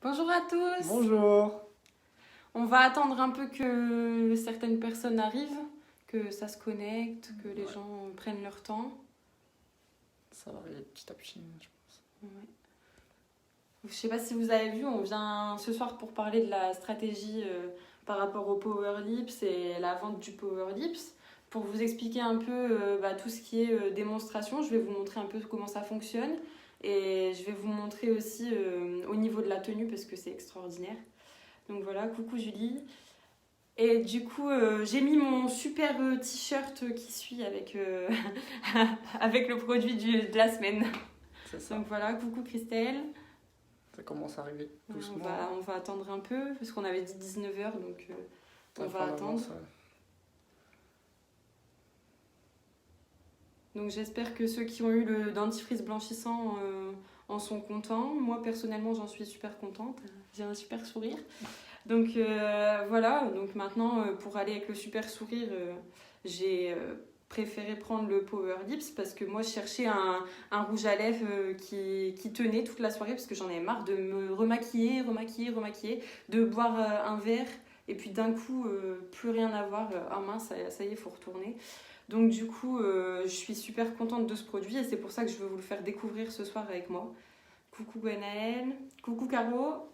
Bonjour à tous. Bonjour. On va attendre un peu que certaines personnes arrivent, que ça se connecte, que les gens prennent leur temps. Ça va arriver petit à petit, je pense. Ouais. Je sais pas si vous avez vu, on vient ce soir pour parler de la stratégie par rapport au Power Lips et la vente du Power Lips. Pour vous expliquer un peu tout ce qui est démonstration, je vais vous montrer un peu comment ça fonctionne. Et je vais vous montrer aussi au niveau de la tenue parce que c'est extraordinaire. Donc voilà, coucou Julie. Et du coup, j'ai mis mon super t-shirt qui suit avec, avec le produit de la semaine. C'est ça. Donc voilà, coucou Christelle. Ça commence à arriver doucement. On va attendre un peu parce qu'on avait dit 19h, donc on va attendre. Donc j'espère que ceux qui ont eu le dentifrice blanchissant en sont contents. Moi personnellement j'en suis super contente. J'ai un super sourire. Donc voilà, donc maintenant pour aller avec le super sourire, j'ai préféré prendre le Power Lips parce que moi je cherchais un rouge à lèvres qui tenait toute la soirée parce que j'en avais marre de me remaquiller, de boire un verre et puis d'un coup plus rien à voir. Ah mince, ça y est, il faut retourner. Donc du coup, je suis super contente de ce produit et c'est pour ça que je veux vous le faire découvrir ce soir avec moi. Coucou Gwenaëlle, coucou Caro.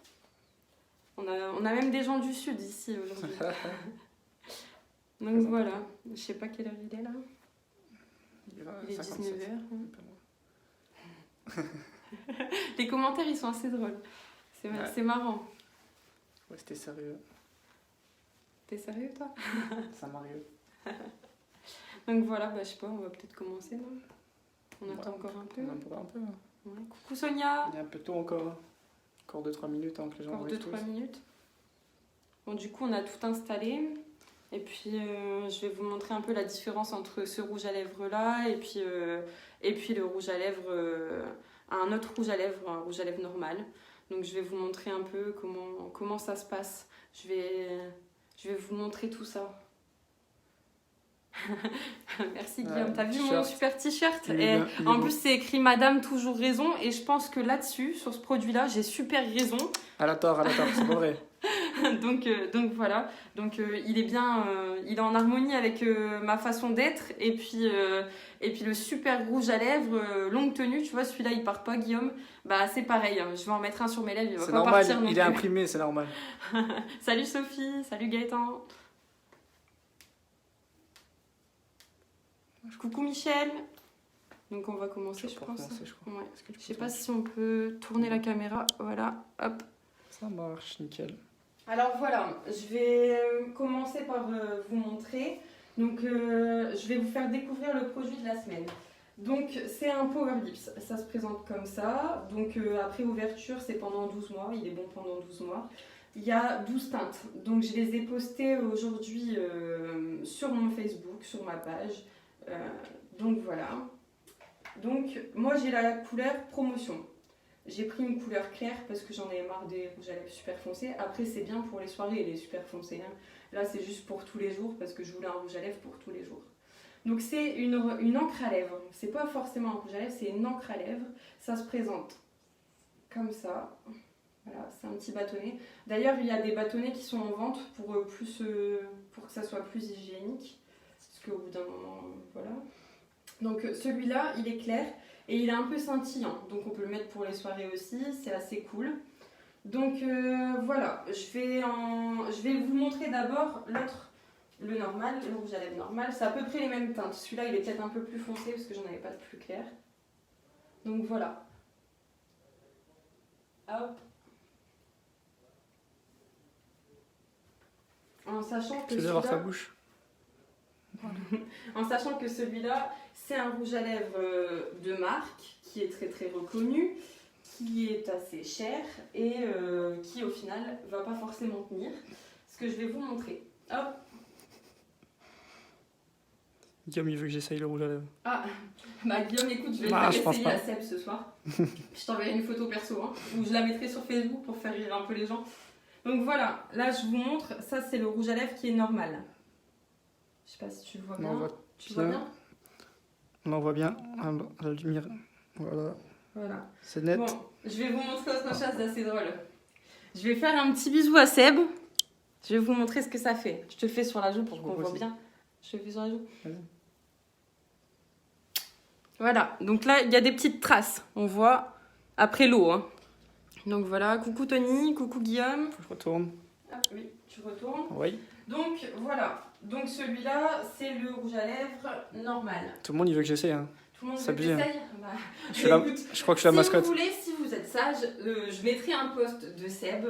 On a même des gens du sud ici aujourd'hui. Donc voilà, je sais pas quelle heure il est là. Il est 19h. Les commentaires ils sont assez drôles. C'est marrant. Ouais, c'était sérieux. T'es sérieux toi? Ça m'arrive. Donc voilà, je sais pas, on va peut-être commencer non? On attend encore un peu. On attend un peu. Ouais. Coucou Sonia. Il y a un peu tôt encore. Encore 2-3 minutes avant que les gens arrivent. Encore 2-3 minutes. Bon, du coup, on a tout installé. Et puis, je vais vous montrer un peu la différence entre ce rouge à lèvres là et puis le rouge à lèvres, un autre rouge à lèvres normal. Donc, je vais vous montrer un peu comment ça se passe. Je vais vous montrer tout ça. Merci Guillaume, t'as vu mon super t-shirt? En plus c'est écrit Madame toujours raison et je pense que là-dessus, sur ce produit-là, j'ai super raison. À la tort, c'est pas vrai. donc voilà, donc il est bien, il est en harmonie avec ma façon d'être et puis le super rouge à lèvres, longue tenue, tu vois celui-là il part pas Guillaume, c'est pareil, je vais en mettre un sur mes lèvres, il va pas normal, partir non plus. Il est imprimé, c'est normal. Salut Sophie, salut Gaëtan. Coucou Michel. Donc on va commencer, je pense. Ouais. Je sais pas si on peut tourner la caméra. Voilà, hop. Ça marche, nickel. Alors voilà, je vais commencer par vous montrer. Donc je vais vous faire découvrir le produit de la semaine. Donc c'est un Power Lips, ça se présente comme ça. Donc après ouverture, c'est pendant 12 mois, il est bon pendant 12 mois. Il y a 12 teintes. Donc je les ai postées aujourd'hui sur mon Facebook, sur ma page. Donc voilà. Donc moi j'ai la couleur promotion. J'ai pris une couleur claire parce que j'en avais marre des rouges à lèvres super foncés. Après c'est bien pour les soirées et les super foncés. Là c'est juste pour tous les jours parce que je voulais un rouge à lèvres pour tous les jours. Donc c'est une encre à lèvres. C'est pas forcément un rouge à lèvres, c'est une encre à lèvres. Ça se présente comme ça. Voilà, c'est un petit bâtonnet. D'ailleurs il y a des bâtonnets qui sont en vente pour que ça soit plus hygiénique. Parce qu'au bout d'un moment, voilà. Donc celui-là, il est clair et il est un peu scintillant. Donc on peut le mettre pour les soirées aussi, c'est assez cool. Donc voilà, je vais vous montrer d'abord l'autre, le normal, le rouge à lèvres normal. C'est à peu près les mêmes teintes. Celui-là, il est peut-être un peu plus foncé parce que j'en avais pas de plus clair. Donc voilà. Hop. En sachant que celui-là... voir sa bouche. En sachant que celui-là, c'est un rouge à lèvres de marque qui est très très reconnu, qui est assez cher et qui au final va pas forcément tenir. Ce que je vais vous montrer. Hop. Guillaume, il veut que j'essaye le rouge à lèvres. Ah, Guillaume, écoute, je vais essayer à Seb ce soir. Je t'enverrai une photo perso, ou je la mettrai sur Facebook pour faire rire un peu les gens. Donc voilà, là je vous montre, ça c'est le rouge à lèvres qui est normal. Je sais pas si tu le vois bien. Tu vois bien ? On en voit bien à la lumière. Voilà. C'est net. Bon, je vais vous montrer autre chose d'assez drôle. Je vais faire un petit bisou à Seb. Je vais vous montrer ce que ça fait. Je te le fais sur la joue pour qu'on voit bien. Je te le fais sur la joue. Voilà, donc là, il y a des petites traces. On voit après l'eau. Hein. Donc voilà, coucou Tony, coucou Guillaume. Je retourne. Ah oui, tu retournes. Oui. Donc voilà, donc celui-là, c'est le rouge à lèvres normal. Tout le monde, il veut que j'essaie. Hein. Tout le monde Ça veut abusé, essayer. hein. Bah, Je crois que je suis la mascotte. Si vous voulez, si vous êtes sage, je mettrai un post de Seb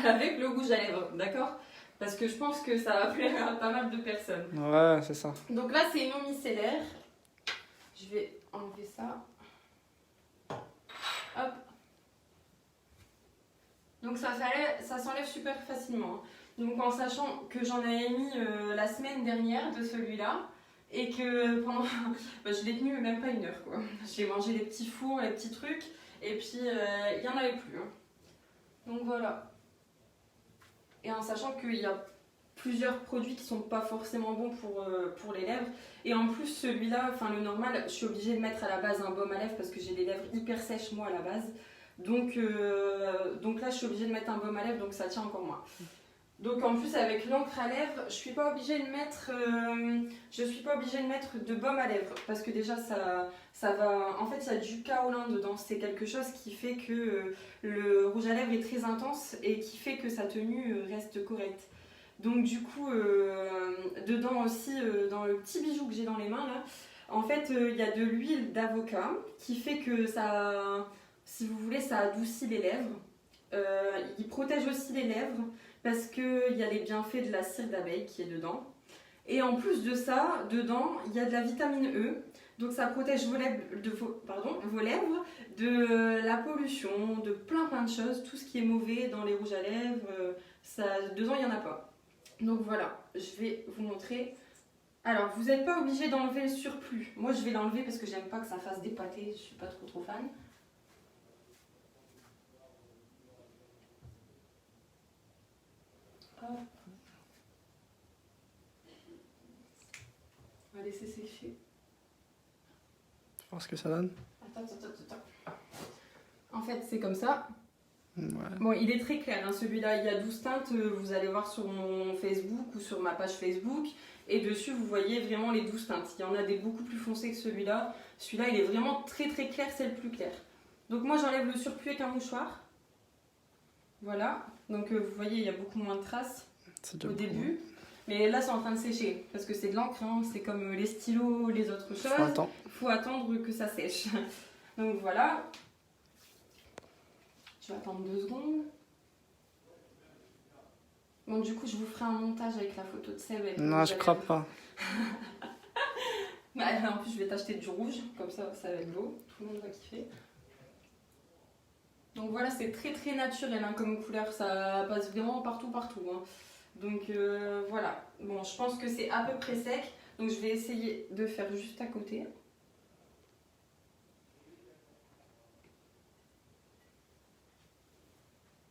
avec le rouge à lèvres, d'accord? Parce que je pense que ça va plaire à pas mal de personnes. Ouais, c'est ça. Donc là, c'est non micellaire. Je vais enlever ça. Hop. Donc ça s'enlève super facilement. Donc en sachant que j'en avais mis la semaine dernière de celui-là et que pendant... bah, je l'ai tenu même pas 1 heure quoi. J'ai mangé les petits fours, les petits trucs et puis il n'y en avait plus. Hein. Donc voilà. Et en sachant qu'il y a plusieurs produits qui sont pas forcément bons pour les lèvres. Et en plus celui-là, enfin le normal, je suis obligée de mettre à la base un baume à lèvres parce que j'ai les lèvres hyper sèches moi à la base. Donc là je suis obligée de mettre un baume à lèvres donc ça tient encore moins. Donc en plus avec l'encre à lèvres, je suis pas obligée de mettre de baume à lèvres parce que déjà ça va, en fait il y a du kaolin dedans, c'est quelque chose qui fait que le rouge à lèvres est très intense et qui fait que sa tenue reste correcte. Donc du coup dedans aussi dans le petit bijou que j'ai dans les mains là, en fait il y a de l'huile d'avocat qui fait que ça, si vous voulez, ça adoucit les lèvres. Il protège aussi les lèvres parce qu'il y a les bienfaits de la cire d'abeille qui est dedans. Et en plus de ça, dedans, il y a de la vitamine E. Donc ça protège vos lèvres de la pollution, de plein de choses. Tout ce qui est mauvais dans les rouges à lèvres, dedans, il n'y en a pas. Donc voilà, je vais vous montrer. Alors, vous n'êtes pas obligé d'enlever le surplus. Moi, je vais l'enlever parce que j'aime pas que ça fasse des pâtés. Je ne suis pas trop fan. Hop. On va laisser sécher. Voir ce que ça donne. Attends. En fait, c'est comme ça. Ouais. Bon, il est très clair, hein, celui-là. Il y a 12 teintes. Vous allez voir sur mon Facebook ou sur ma page Facebook. Et dessus, vous voyez vraiment les 12 teintes. Il y en a des beaucoup plus foncés que celui-là. Celui-là, il est vraiment très très clair. C'est le plus clair. Donc moi, j'enlève le surplus avec un mouchoir. Voilà. Donc vous voyez, il y a beaucoup moins de traces au début. Mais là, c'est en train de sécher. Parce que c'est de l'encre. Hein. C'est comme les stylos, les autres choses. Faut attendre que ça sèche. Donc voilà. Je vais attendre 2 secondes. Bon, du coup, je vous ferai un montage avec la photo de Seb. Non, je crois pas. Bah, en plus, je vais t'acheter du rouge. Comme ça va être beau. Tout le monde va kiffer. Donc voilà, c'est très très naturel hein, comme couleur. Ça passe vraiment partout. Hein. Donc voilà. Bon, je pense que c'est à peu près sec. Donc je vais essayer de faire juste à côté.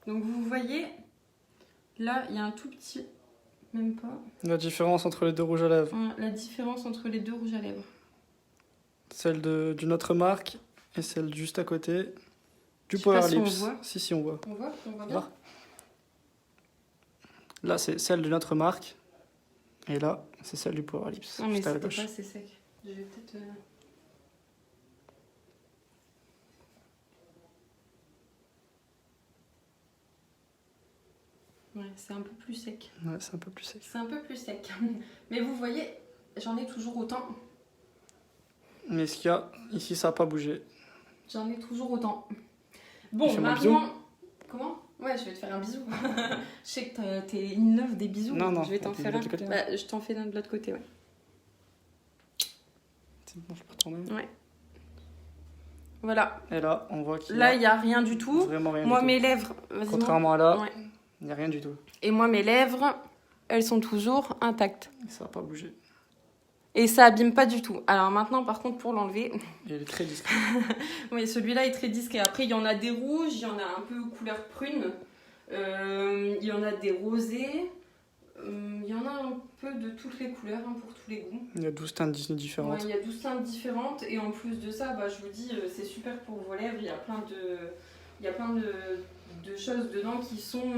Donc vous voyez, là il y a un tout petit, même pas. La différence entre les 2 rouges à lèvres. La différence entre les 2 rouges à lèvres. Celle d'une autre marque et celle juste à côté du Power Lips. Si on voit. Si, on voit. On voit bien. Là c'est celle d'une autre marque et là c'est celle du Power Lips. Non mais c'était pas assez sec. Je vais peut-être... Ouais, c'est un peu plus sec. Ouais, c'est un peu plus sec. C'est un peu plus sec. Mais vous voyez, j'en ai toujours autant. Mais ce qu'il y a, ici ça n'a pas bougé. J'en ai toujours autant. Bon, maintenant... Comment? Ouais, je vais te faire un bisou. Je sais que t'es une love des bisous. Non, je vais t'en faire un. Côté, bah, je t'en fais d'un de l'autre côté, ouais. C'est bon, je peux retourner. Ouais. Voilà. Et là, on voit qu'il Là, il n'y a rien du tout. Vraiment rien moi, du tout. Mes lèvres... Contrairement à là, ouais. il n'y a rien du tout. Et moi, mes lèvres, elles sont toujours intactes. Ça n'a pas bougé. Et ça abîme pas du tout. Alors maintenant, par contre, pour l'enlever... Il est très discret. Oui, celui-là est très discret. Après, il y en a des rouges, il y en a un peu couleur prune. Il y en a des rosés. Il y en a un peu de toutes les couleurs, hein, pour tous les goûts. Il y a 12 teintes différentes. Ouais, il y a 12 teintes différentes. Et en plus de ça, bah, je vous dis, c'est super pour vos lèvres. Il y Il y a plein de choses dedans qui sont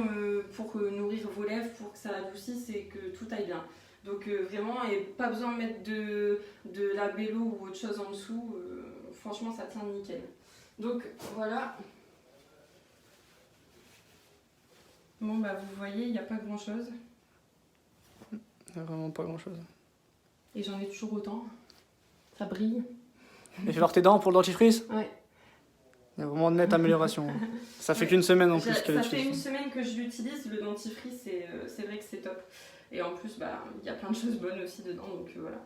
pour nourrir vos lèvres, pour que ça adoucisse et que tout aille bien. Donc vraiment, et pas besoin de mettre de labello ou autre chose en dessous. Franchement, ça tient nickel. Donc voilà. Bon bah vous voyez, il n'y a pas grand chose. Il n'y a vraiment pas grand chose. Et j'en ai toujours autant. Ça brille. Et fais voir tes dents pour le dentifrice? Ouais. Il y a vraiment de nette amélioration. Ça fait qu'une semaine en plus qu'elle Ça fait une utilise. semaine que je l'utilise, le dentifrice, c'est vrai que c'est top. Et en plus, bah, il y a plein de choses bonnes aussi dedans, donc voilà.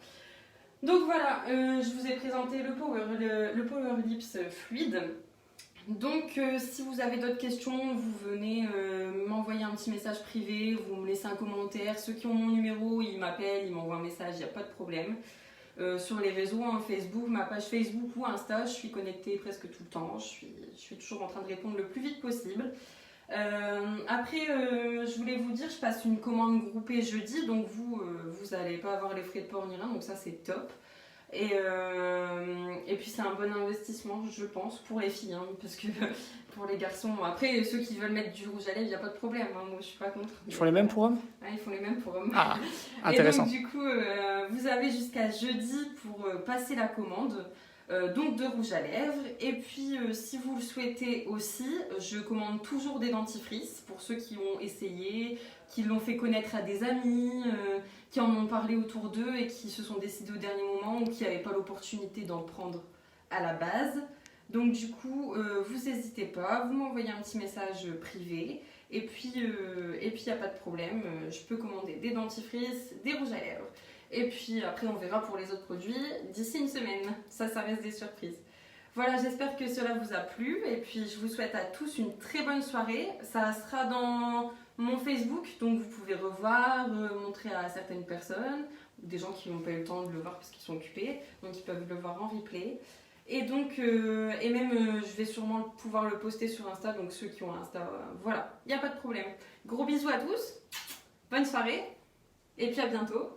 Donc voilà, je vous ai présenté le Power Lips fluide. Donc si vous avez d'autres questions, vous venez m'envoyer un petit message privé, vous me laissez un commentaire. Ceux qui ont mon numéro, ils m'appellent, ils m'envoient un message, il n'y a pas de problème. Sur les réseaux, hein, Facebook, ma page Facebook ou Insta, je suis connectée presque tout le temps. Je suis toujours en train de répondre le plus vite possible. Après, je voulais vous dire, je passe une commande groupée jeudi, donc vous n'allez pas avoir les frais de port ni rien, donc ça c'est top. Et puis c'est un bon investissement, je pense, pour les filles, hein, parce que pour les garçons, après ceux qui veulent mettre du rouge à lèvres, il n'y a pas de problème, hein, moi je suis pas contre. Ils font les mêmes pour hommes? Ouais, ils font les mêmes pour hommes. Ah, intéressant. Et donc du coup, vous avez jusqu'à jeudi pour passer la commande. Donc de rouge à lèvres, et puis si vous le souhaitez aussi, je commande toujours des dentifrices pour ceux qui ont essayé, qui l'ont fait connaître à des amis, qui en ont parlé autour d'eux et qui se sont décidés au dernier moment ou qui n'avaient pas l'opportunité d'en prendre à la base. Donc du coup, vous n'hésitez pas, vous m'envoyez un petit message privé et puis il n'y a pas de problème, je peux commander des dentifrices, des rouges à lèvres. Et puis après on verra pour les autres produits d'ici une semaine, ça reste des surprises. Voilà, j'espère que cela vous a plu et puis je vous souhaite à tous une très bonne soirée. Ça sera dans mon Facebook, donc vous pouvez revoir, montrer à certaines personnes, des gens qui n'ont pas eu le temps de le voir parce qu'ils sont occupés, donc ils peuvent le voir en replay. Et donc, et même je vais sûrement pouvoir le poster sur Insta, donc ceux qui ont Insta, voilà, il n'y a pas de problème. Gros bisous à tous, bonne soirée et puis à bientôt.